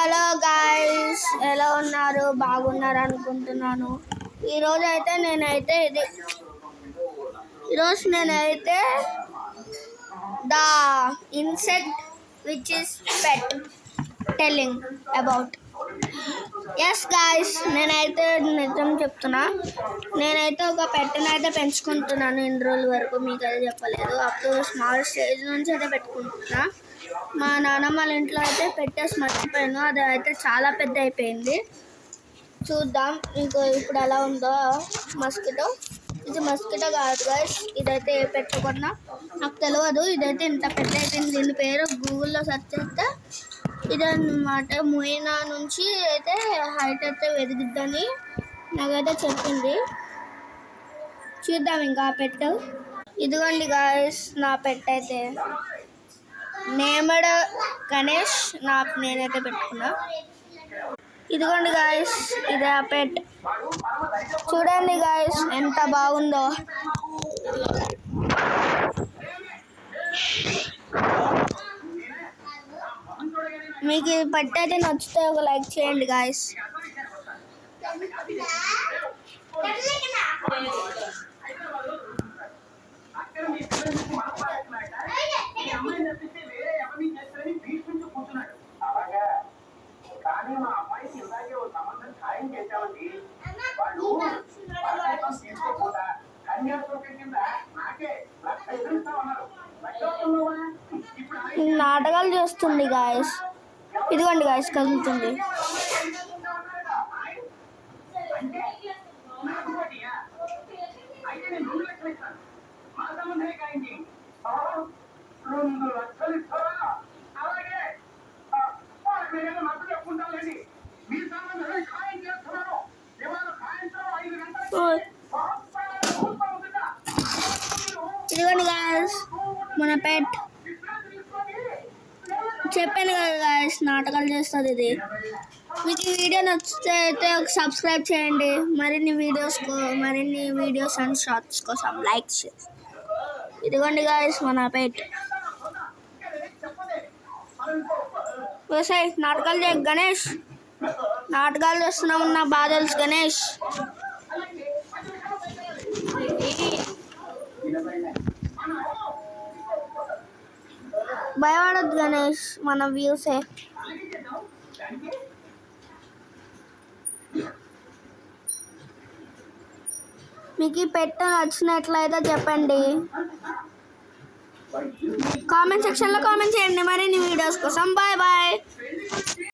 Hello guys, ఎలా ఉన్నారు? బాగున్నారు అనుకుంటున్నాను. ఈరోజు నేనైతే the insect which is pet telling about. Yes guys, నేనైతే నిజం చెప్తున్నా. నేనైతే ఒక పెట్టుని అయితే పెంచుకుంటున్నాను. ఇన్ని రోజుల వరకు మీకు అయితే చెప్పలేదు. అప్పుడు స్మాల్ స్టేజ్ నుంచి అయితే పెట్టుకుంటున్నా. మా నాన్నమ్మ వాళ్ళ ఇంట్లో అయితే పెట్టేసి మర్చిపోయాను. అది అయితే చాలా పెద్ద అయిపోయింది. చూద్దాం మీకు ఇప్పుడు ఎలా ఉందో. మస్కిటో, ఇది మస్కిటో కాదు గైస్. ఇదైతే ఏ పెట్టుకున్నా నాకు తెలియదు. ఇదైతే ఇంత పెద్ద అయిపోయింది. దీని పేరు గూగుల్లో సెర్చ్ చేస్తే ఇదన్నమాట. మొయినా నుంచి అయితే హైట్ అయితే ఎదిగిద్దని నాకైతే చెప్పింది. చూద్దాం ఇంకా పెట్టు. ఇదిగోండి గాయస్, నా పెట్ అయితే నేమ్డ్ గణేష్. నేనైతే పెట్టుకున్నా. ఇదిగోండి గాయస్, ఇదే ఆ పెట్. చూడండి గాయస్ ఎంత బాగుందో. మీకు ఈ పెట్ అయితే నచ్చితే ఒక లైక్ చేయండి గాయస్. నాటకాలు చేస్తుంది గాయస్. ఇదిగోండి గాయస్, కదులుతుంది. ఇదిగోండి గాయస్ మన పెట్. చెప్పాను కదా గాయస్, నాటకాలు చేస్తుంది ఇది. మీకు ఈ వీడియో నచ్చితే అయితే ఒక సబ్స్క్రైబ్ చేయండి. మరిన్ని వీడియోస్ అండ్ షార్ట్స్ కోసం లైక్ చేయండి. ఇదిగోండి గాయస్ మన పెట్. నాటకాలు చేయ గణేష్. నాటకాలు చేస్తున్నాము నా బాధ తెలుసు గణేష్. భయపడద్దు గణేష్, మన వ్యూసే. మీకు ఈ పెట్ట నచ్చినట్లయితే చెప్పండి. కామెంట్ సెక్షన్లో కామెంట్ చేయండి మరిన్ని వీడియోస్ కోసం. Bye bye.